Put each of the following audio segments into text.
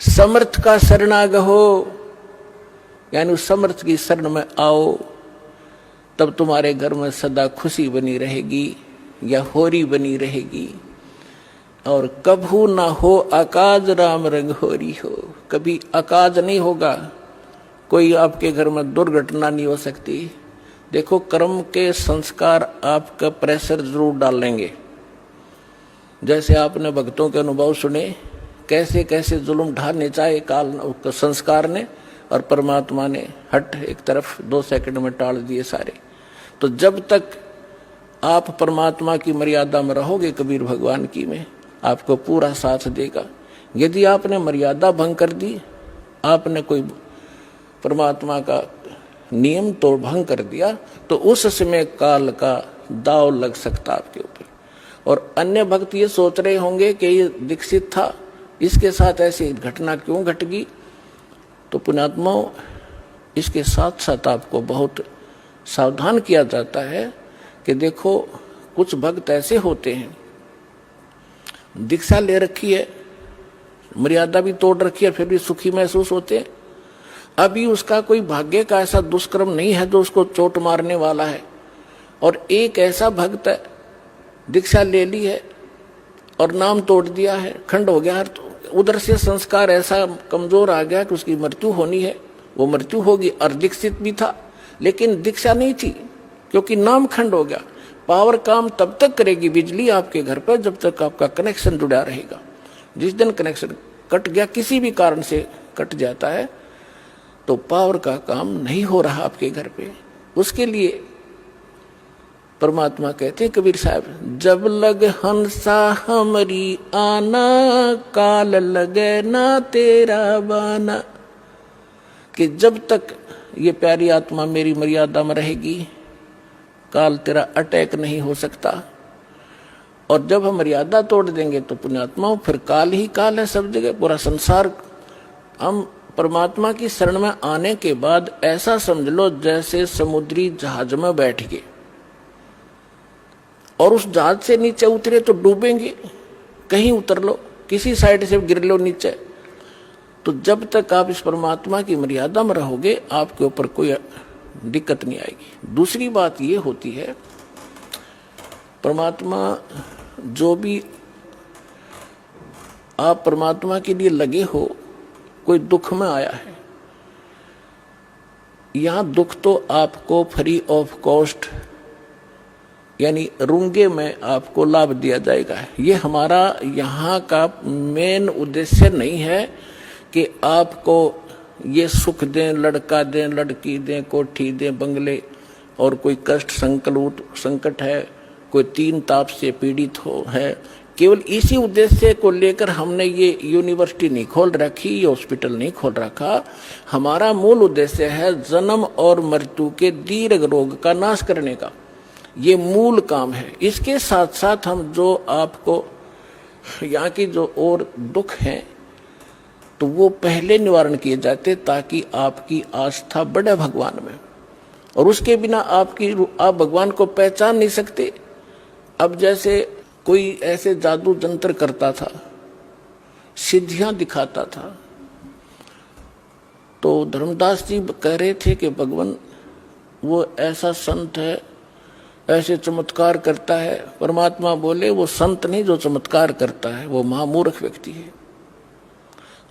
समर्थ का शरणागत हो, यानी उस समर्थ की शरण में आओ, तब तुम्हारे घर में सदा खुशी बनी रहेगी या होरी बनी रहेगी। और कभू ना हो अकाज राम रंग होरी हो, कभी अकाज नहीं होगा, कोई आपके घर में दुर्घटना नहीं हो सकती। देखो, कर्म के संस्कार आपका प्रेशर जरूर डालेंगे। जैसे आपने भक्तों के अनुभव सुने, कैसे कैसे जुल्म ढाने चाहे काल संस्कार ने, और परमात्मा ने हट एक तरफ 2 सेकंड में टाल दिए सारे। तो जब तक आप परमात्मा की मर्यादा में रहोगे, कबीर भगवान की में, आपको पूरा साथ देगा। यदि आपने मर्यादा भंग कर दी, आपने कोई परमात्मा का नियम तो भंग कर दिया, तो उस समय काल का दाव लग सकता आपके ऊपर। और अन्य भक्त ये सोच रहे होंगे कि ये दीक्षित था, इसके साथ ऐसी घटना क्यों घट गई। तो पुण्यात्माओं, इसके साथ साथ आपको बहुत सावधान किया जाता है कि देखो, कुछ भक्त ऐसे होते हैं, दीक्षा ले रखी है, मर्यादा भी तोड़ रखी है, फिर भी सुखी महसूस होते हैं। अभी उसका कोई भाग्य का ऐसा दुष्कर्म नहीं है जो उसको चोट मारने वाला है। और एक ऐसा भक्त है, दीक्षा ले ली है और नाम तोड़ दिया है, खंड हो गया है, तो उधर से संस्कार ऐसा कमजोर आ गया कि उसकी मृत्यु होनी है, वो मृत्यु होगी। और दीक्षित भी था लेकिन दीक्षा नहीं थी, क्योंकि नाम खंड हो गया। पावर काम तब तक करेगी बिजली आपके घर पर जब तक आपका कनेक्शन जुड़ा रहेगा। जिस दिन कनेक्शन कट गया, किसी भी कारण से कट जाता है, तो पावर का काम नहीं हो रहा आपके घर पे। उसके लिए परमात्मा कहते हैं कबीर साहब, जब लग हंसा हमरी आना, काल लगे ना तेरा बाना। कि जब तक ये प्यारी आत्मा मेरी मर्यादा में रहेगी, काल तेरा अटैक नहीं हो सकता। और जब हम मर्यादा तोड़ देंगे तो पुण्यात्माओं, फिर काल ही काल है सब जगह, पूरा संसार। हम परमात्मा की शरण में आने के बाद ऐसा समझ लो जैसे समुद्री जहाज में बैठ गए और उस जहाज से नीचे उतरे तो डूबेंगे, कहीं उतर लो, किसी साइड से गिर लो नीचे। तो जब तक आप इस परमात्मा की मर्यादा में रहोगे, आपके ऊपर कोई दिक्कत नहीं आएगी। दूसरी बात ये होती है, परमात्मा जो भी आप परमात्मा के लिए लगे हो, कोई दुख में आया है, यहां दुख तो आपको फ्री ऑफ कॉस्ट, यानी रूंगे में आपको लाभ दिया जाएगा। ये हमारा यहाँ का मेन उद्देश्य नहीं है कि आपको ये सुख दें, लड़का दें, लड़की दें, कोठी दें, बंगले, और कोई कष्ट संकट है, कोई 3 ताप से पीड़ित हो है। केवल इसी उद्देश्य को लेकर हमने ये यूनिवर्सिटी नहीं खोल रखी, ये हॉस्पिटल नहीं खोल रखा। हमारा मूल उद्देश्य है जन्म और मृत्यु के दीर्घ रोग का नाश करने का, ये मूल काम है। इसके साथ साथ हम जो आपको यहाँ की जो और दुख हैं, तो वो पहले निवारण किए जाते ताकि आपकी आस्था बढ़े भगवान में। और उसके बिना आप भगवान को पहचान नहीं सकते। अब जैसे कोई ऐसे जादू जंत्र करता था, सिद्धियां दिखाता था, तो धर्मदास जी कह रहे थे कि भगवान वो ऐसा संत है, ऐसे चमत्कार करता है। परमात्मा बोले वो संत नहीं जो चमत्कार करता है, वो महामूर्ख व्यक्ति है।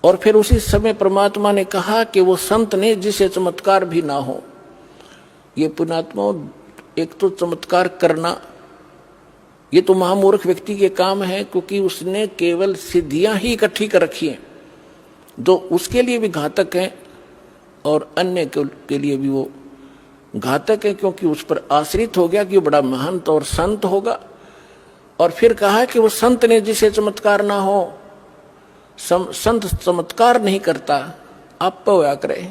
और फिर उसी समय परमात्मा ने कहा कि वो संत नहीं जिसे चमत्कार भी ना हो। ये पुण्यात्मा, एक तो चमत्कार करना ये तो महामूर्ख व्यक्ति के काम है, क्योंकि उसने केवल सिद्धियां ही इकट्ठी कर रखी हैं जो उसके लिए भी घातक हैं और अन्य के लिए भी वो घातक है, क्योंकि उस पर आश्रित हो गया कि वो बड़ा महंत और संत होगा। और फिर कहा कि वो संत ने जिसे चमत्कार ना हो, संत चमत्कार नहीं करता, आप होया करे,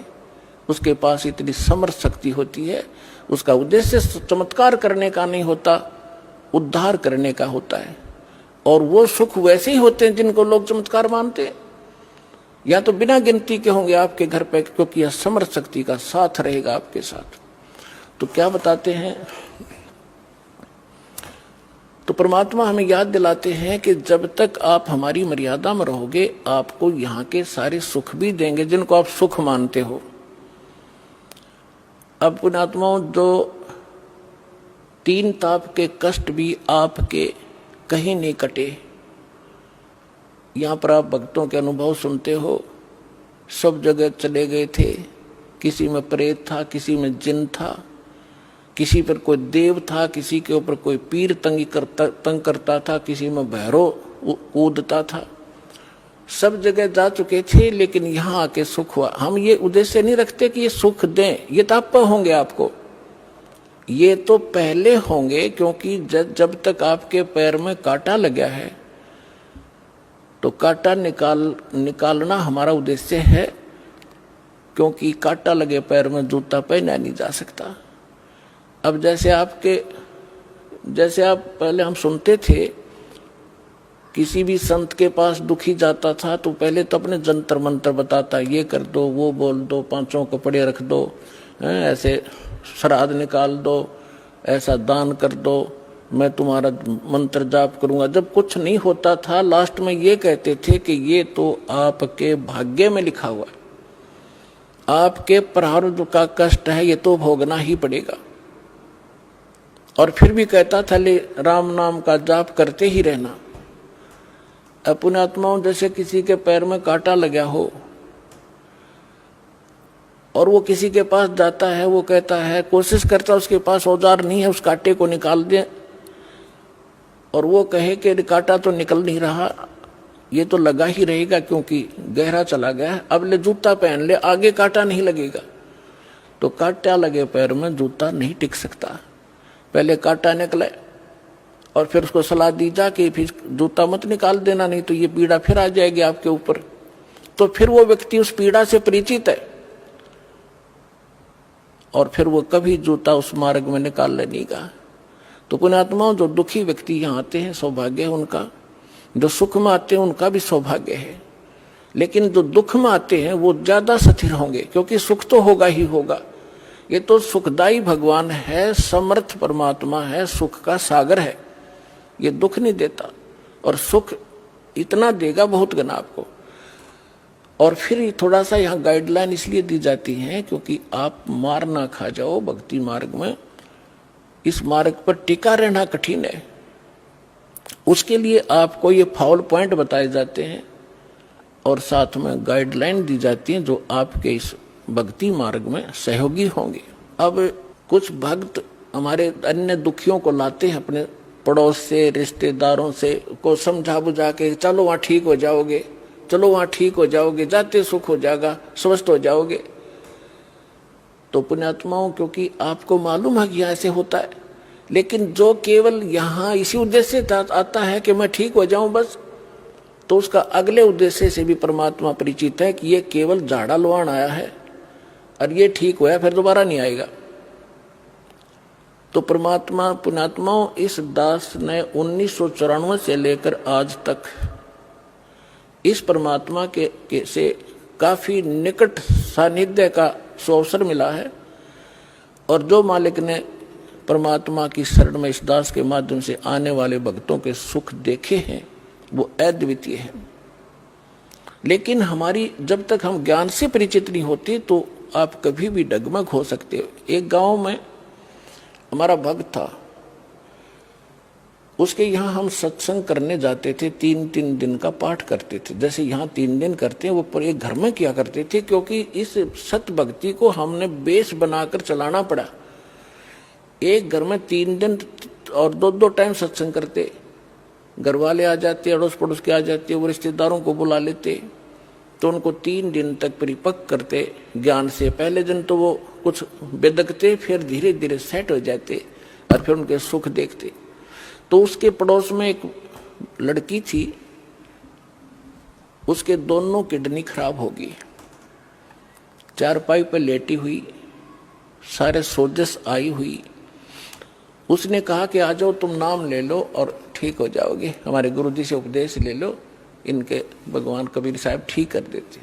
उसके पास इतनी समर्थ शक्ति होती है। उसका उद्देश्य चमत्कार करने का नहीं होता, उद्धार करने का होता है। और वो सुख वैसे ही होते हैं जिनको लोग चमत्कार मानते हैं। या तो बिना गिनती के होंगे आपके घर पे, क्योंकि यह समर्थ शक्ति का साथ रहेगा आपके साथ। तो क्या बताते हैं, तो परमात्मा हमें याद दिलाते हैं कि जब तक आप हमारी मर्यादा में रहोगे आपको यहाँ के सारे सुख भी देंगे जिनको आप सुख मानते हो। अब पुण्यात्माओं, जो 3 ताप के कष्ट भी आपके कहीं नहीं कटे। यहाँ पर आप भक्तों के अनुभव सुनते हो, सब जगह चले गए थे, किसी में प्रेत था, किसी में जिन था, किसी पर कोई देव था, किसी के ऊपर कोई पीर तंग करता था, किसी में भैरव कूदता था, सब जगह जा चुके थे, लेकिन यहाँ आके सुख हुआ। हम ये उद्देश्य नहीं रखते कि ये सुख दें, ये ताप होंगे आपको, ये तो पहले होंगे, क्योंकि जब तक आपके पैर में कांटा लगा है तो कांटा निकालना हमारा उद्देश्य है, क्योंकि कांटा लगे पैर में जूता पहना नहीं जा सकता। अब जैसे आप पहले हम सुनते थे, किसी भी संत के पास दुखी जाता था तो पहले तो अपने जंतर मंत्र बताता, ये कर दो, वो बोल दो, 5 कपड़े रख दो, ऐसे श्राद्ध निकाल दो, ऐसा दान कर दो, मैं तुम्हारा मंत्र जाप करूंगा। जब कुछ नहीं होता था लास्ट में ये कहते थे कि ये तो आपके भाग्य में लिखा हुआ है, आपके प्रारब्ध का कष्ट है, ये तो भोगना ही पड़ेगा। और फिर भी कहता था ले राम नाम का जाप करते ही रहना। अपने आत्माओं, जैसे किसी के पैर में कांटा लगा हो और वो किसी के पास जाता है, वो कहता है, कोशिश करता, उसके पास औजार नहीं है उस कांटे को निकाल दे, और वो कहे कि कांटा तो निकल नहीं रहा, ये तो लगा ही रहेगा क्योंकि गहरा चला गया है, अब ले जूता पहन ले, आगे कांटा नहीं लगेगा। तो कांटा लगे पैर में जूता नहीं टिक सकता, पहले कांटा निकले और फिर उसको सलाह दी जा कि फिर जूता मत निकाल देना, नहीं तो ये पीड़ा फिर आ जाएगी आपके ऊपर। तो फिर वो व्यक्ति उस पीड़ा से परिचित है और फिर वो कभी जूता उस मार्ग में निकाल लेगा। तो पुण्यात्माओं, जो दुखी व्यक्ति यहाँ आते हैं सौभाग्य है उनका, जो सुख में आते हैं उनका भी सौभाग्य है, लेकिन जो दुख में आते हैं वो ज्यादा स्थिर होंगे, क्योंकि सुख तो होगा ही होगा। ये तो सुखदाई भगवान है, समर्थ परमात्मा है, सुख का सागर है, ये दुख नहीं देता, और सुख इतना देगा बहुत गना आपको। और फिर थोड़ा सा यहाँ गाइडलाइन इसलिए दी जाती है क्योंकि आप मार ना खा जाओ भक्ति मार्ग में। इस मार्ग पर टिका रहना कठिन है, उसके लिए आपको ये फाउल पॉइंट बताए जाते हैं और साथ में गाइडलाइन दी जाती है जो आपके इस भक्ति मार्ग में सहयोगी होंगे। अब कुछ भक्त हमारे अन्य दुखियों को लाते हैं अपने पड़ोस से, रिश्तेदारों से, को समझा बुझा के, चलो वहां ठीक हो जाओगे, चलो वहां ठीक हो जाओगे, जाते सुख हो जाएगा, स्वस्थ हो जाओगे। तो पुण्यात्माओं, क्योंकि आपको मालूम है कि ऐसे होता है, लेकिन जो केवल यहाँ इसी उद्देश्य से आता है कि मैं ठीक हो जाऊं बस, तो उसका अगले उद्देश्य से भी परमात्मा परिचित है कि ये केवल झाड़ा लुहान आया है और ये ठीक होया फिर दोबारा नहीं आएगा। तो परमात्मा पुण्यात्माओं, इस दास ने 1994 से लेकर आज तक इस परमात्मा के से काफी निकट सानिध्य का अवसर मिला है, और जो मालिक ने परमात्मा की शरण में इस दास के माध्यम से आने वाले भक्तों के सुख देखे हैं वो अद्वितीय है। लेकिन हमारी जब तक हम ज्ञान से परिचित नहीं होते तो आप कभी भी डगमग हो सकते हो। एक गांव में हमारा भक्त था, उसके यहाँ हम सत्संग करने जाते थे, 3-3 दिन का पाठ करते थे। जैसे यहाँ 3 दिन करते हैं वो पर एक घर में किया करते थे, क्योंकि इस सत भक्ति को हमने बेस बनाकर चलाना पड़ा। एक घर में 3 दिन और 2-2 टाइम सत्संग करते, घर वाले आ जाते, अड़ोस पड़ोस के आ जाते, वो रिश्तेदारों को बुला लेते, तो उनको 3 दिन तक परिपक्व करते ज्ञान से। पहले दिन तो वो कुछ बेदकते, फिर धीरे धीरे सेट हो जाते और फिर उनके सुख देखते। तो उसके पड़ोस में एक लड़की थी, उसके दोनों किडनी खराब हो गई, चारपाई पर लेटी हुई, सारे सोजस आई हुई। उसने कहा कि आ जाओ, तुम नाम ले लो और ठीक हो जाओगे, हमारे गुरुजी से उपदेश ले लो, इनके भगवान कबीर साहब ठीक कर देते।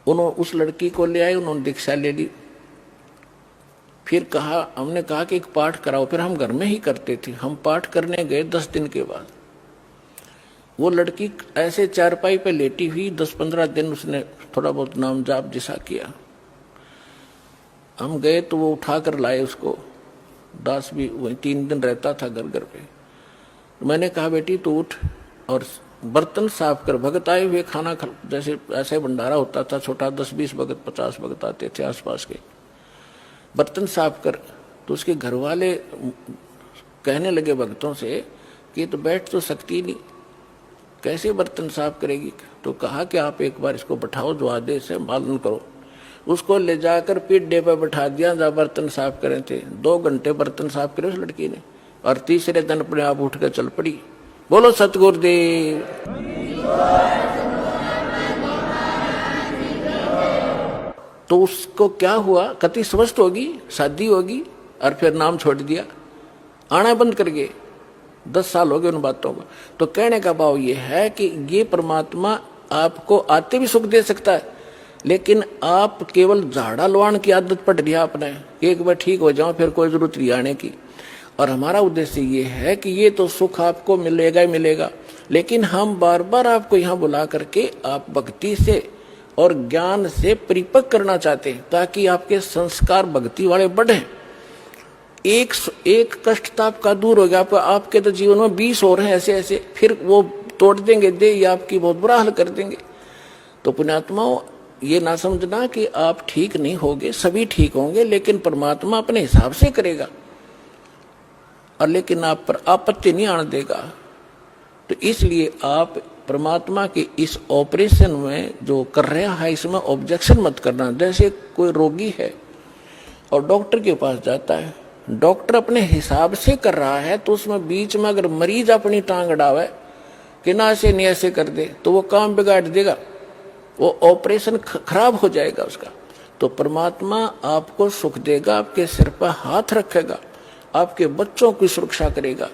उन्होंने उस लड़की को ले आए, उन्होंने दीक्षा ले ली। फिर कहा, हमने कहा कि एक पाठ कराओ, फिर हम घर में ही करते थे। हम पाठ करने गए 10 दिन के बाद, वो लड़की ऐसे चारपाई पे लेटी हुई, 10-15 दिन उसने थोड़ा बहुत नाम जाप जैसा किया। हम गए तो वो उठा कर लाए उसको, दास भी वही 3 दिन रहता था घर घर पे। मैंने कहा बेटी तू उठ और बर्तन साफ कर। भगत आए हुए खाना जैसे ऐसे भंडारा होता था छोटा, 10-20 भगत 50 भगत आते थे आसपास के, बर्तन साफ कर। तो उसके घर वाले कहने लगे भक्तों से कि तो बैठ तो सकती नहीं, कैसे बर्तन साफ करेगी। तो कहा कि आप एक बार इसको बैठाओ, जो आदेश है पालन करो। उसको ले जाकर पीढ़े पर बैठा दिया, जहाँ बर्तन साफ करे थे। 2 घंटे बर्तन साफ करे उस लड़की ने, और तीसरे दिन अपने आप उठ कर चल पड़ी। बोलो सतगुरुदेव। तो उसको क्या हुआ, कति स्वस्थ होगी, शादी होगी, और फिर नाम छोड़ दिया, आना बंद कर गए। 10 साल हो गए उन बातों को। तो कहने का भाव ये है कि ये परमात्मा आपको आते भी सुख दे सकता है, लेकिन आप केवल झाड़ा लवाण की आदत पड़ रही है आपने, एक बार ठीक हो जाओ फिर कोई जरूरत नहीं आने की। और हमारा उद्देश्य ये है कि ये तो सुख आपको मिलेगा ही मिलेगा, लेकिन हम बार बार आपको यहाँ बुला करके आप भक्ति से और ज्ञान से परिपक्व करना चाहते हैं, ताकि आपके संस्कार भक्ति वाले बढ़े। एक कष्ट तो आपका दूर हो गया, आपके तो जीवन में 20 और हैं ऐसे ऐसे, फिर वो तोड़ देंगे दे, या आपकी बहुत बुरा हाल कर देंगे। तो पुण्यात्माओं, ये ना समझना कि आप ठीक नहीं होगे, सभी ठीक होंगे, लेकिन परमात्मा अपने हिसाब से करेगा, और लेकिन आप पर आपत्ति नहीं आने देगा। तो इसलिए आप परमात्मा के इस ऑपरेशन में जो कर रहा है, इसमें ऑब्जेक्शन मत करना। जैसे कोई रोगी है और डॉक्टर के पास जाता है, डॉक्टर अपने हिसाब से कर रहा है, तो उसमें बीच में अगर मरीज अपनी टांग अड़ावे कि ना ऐसे नहीं ऐसे कर दे, तो वो काम बिगाड़ देगा, वो ऑपरेशन खराब हो जाएगा उसका। तो परमात्मा आपको सुख देगा, आपके सिर पर हाथ रखेगा, आपके बच्चों की सुरक्षा करेगा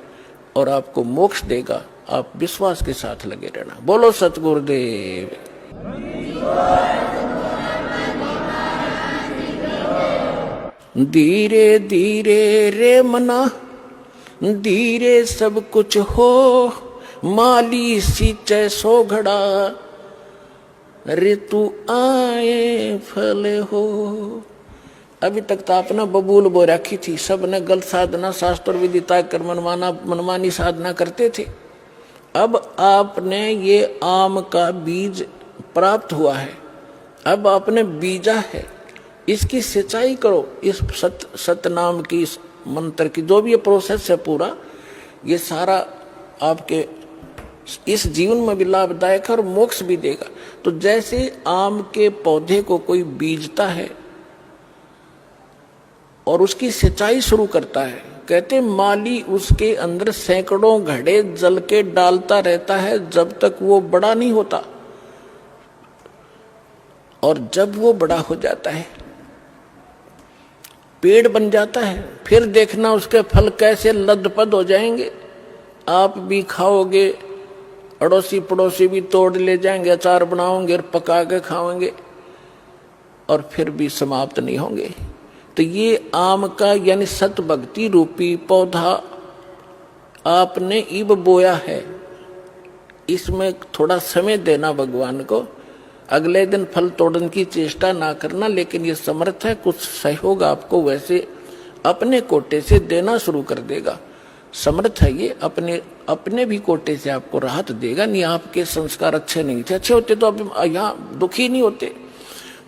और आपको मोक्ष देगा। आप विश्वास के साथ लगे रहना। बोलो सतगुरुदेव। धीरे धीरे रे मना, धीरे सब कुछ हो, माली सींचे सो घड़ा, ऋतु आए फल हो। अभी तक तो आपने बबूल बो रखी थी, सब ने गलत साधना शास्त्र विधि कर मनमानी साधना करते थे। अब आपने ये आम का बीज प्राप्त हुआ है, अब आपने बीजा है, इसकी सिंचाई करो। इस सत्य नाम की, इस मंत्र की जो भी ये प्रोसेस है पूरा, ये सारा आपके इस जीवन में भी लाभदायक है और मोक्ष भी देगा। तो जैसे आम के पौधे को कोई बीजता है और उसकी सिंचाई शुरू करता है, कहते माली उसके अंदर सैकड़ों घड़े जल के डालता रहता है जब तक वो बड़ा नहीं होता, और जब वो बड़ा हो जाता है, पेड़ बन जाता है, फिर देखना उसके फल कैसे लदपद हो जाएंगे। आप भी खाओगे, अड़ोसी पड़ोसी भी तोड़ ले जाएंगे, अचार बनाओगे और पका के खाओगे, और फिर भी समाप्त नहीं होंगे। तो ये आम का यानी सत भक्ति रूपी पौधा आपने इब बोया है, इसमें थोड़ा समय देना भगवान को। अगले दिन फल तोड़ने की चेष्टा ना करना, लेकिन ये समर्थ है, कुछ सहयोग आपको वैसे अपने कोटे से देना शुरू कर देगा। समर्थ है ये, अपने भी कोटे से आपको राहत देगा। नहीं आपके संस्कार अच्छे नहीं थे, अच्छे होते तो आप यहाँ दुखी नहीं होते।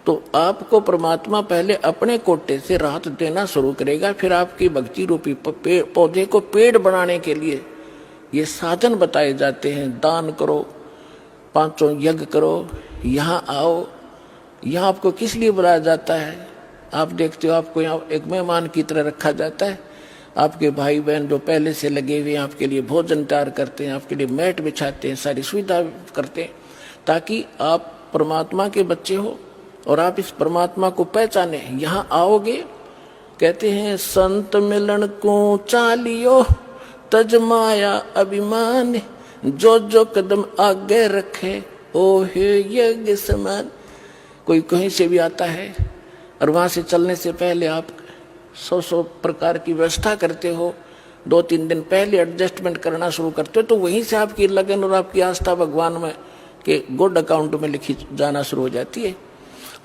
तो आपको परमात्मा पहले अपने कोटे से राहत देना शुरू करेगा, फिर आपकी भक्ति रूपी पौधे को पेड़ बनाने के लिए ये साधन बताए जाते हैं। दान करो, 5 यज्ञ करो, यहाँ आओ। यहाँ आपको किस लिए बुलाया जाता है? आप देखते हो आपको यहाँ एक मेहमान की तरह रखा जाता है। आपके भाई बहन जो पहले से लगे हुए हैं आपके लिए भोजन तैयार करते हैं, आपके लिए मैट बिछाते हैं, सारी सुविधा करते हैं, ताकि आप परमात्मा के बच्चे हो और आप इस परमात्मा को पहचाने। यहाँ आओगे, कहते हैं संत मिलन को चालियो, तज माया अभिमान, जो जो कदम आगे रखे ओ हे यज्ञ समान। कोई कहीं से भी आता है और वहां से चलने से पहले आप 100 प्रकार की व्यवस्था करते हो, 2-3 दिन पहले एडजस्टमेंट करना शुरू करते हो, तो वहीं से आपकी लगन और आपकी आस्था भगवान में के गुड अकाउंट में लिखी जाना शुरू हो जाती है।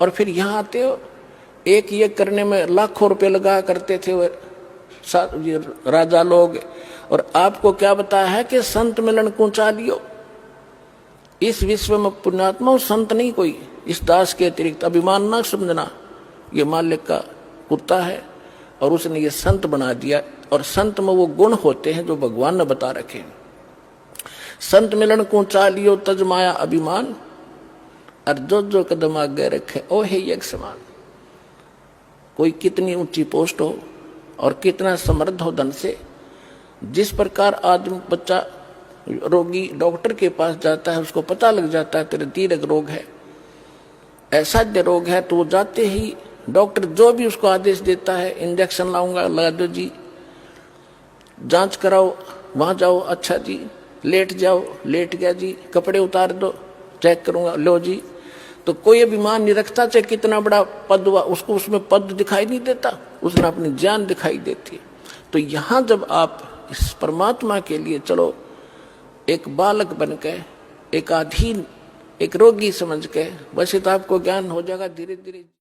और फिर यहाँ आते हो, एक ये करने में लाखों रुपए लगा करते थे वो राजा लोग, और आपको क्या बताया है कि संत मिलन को चालियो। इस विश्व में पुण्यात्मा संत नहीं कोई, इस दास के अतिरिक्त। अभिमान ना समझना, ये मालिक का कुत्ता है और उसने ये संत बना दिया। और संत में वो गुण होते हैं जो भगवान ने बता रखे। संत मिलन को चालियो तज माया अभिमान, और जो कदम आगे रखे ओ है एक समान। कोई कितनी ऊंची पोस्ट हो और कितना समृद्ध हो धन से, जिस प्रकार आदमी बच्चा रोगी डॉक्टर के पास जाता है, उसको पता लग जाता है तेरे दीर्घ रोग है, असाध्य रोग है, तो वो जाते ही डॉक्टर जो भी उसको आदेश देता है, इंजेक्शन लाऊंगा लगा दो जी, जांच कराओ वहां जाओ, अच्छा जी, लेट जाओ, लेट गया जी, कपड़े उतार दो, चेक करूंगा, लो जी। तो कोई अभिमान नहीं रखता, चाहे कितना बड़ा पद हुआ, उसको उसमें पद दिखाई नहीं देता, उसने अपनी जान दिखाई देती है। तो यहां जब आप इस परमात्मा के लिए चलो, एक बालक बन के, एक अधीन, एक रोगी समझ के, वैसे तो आपको ज्ञान हो जाएगा धीरे धीरे।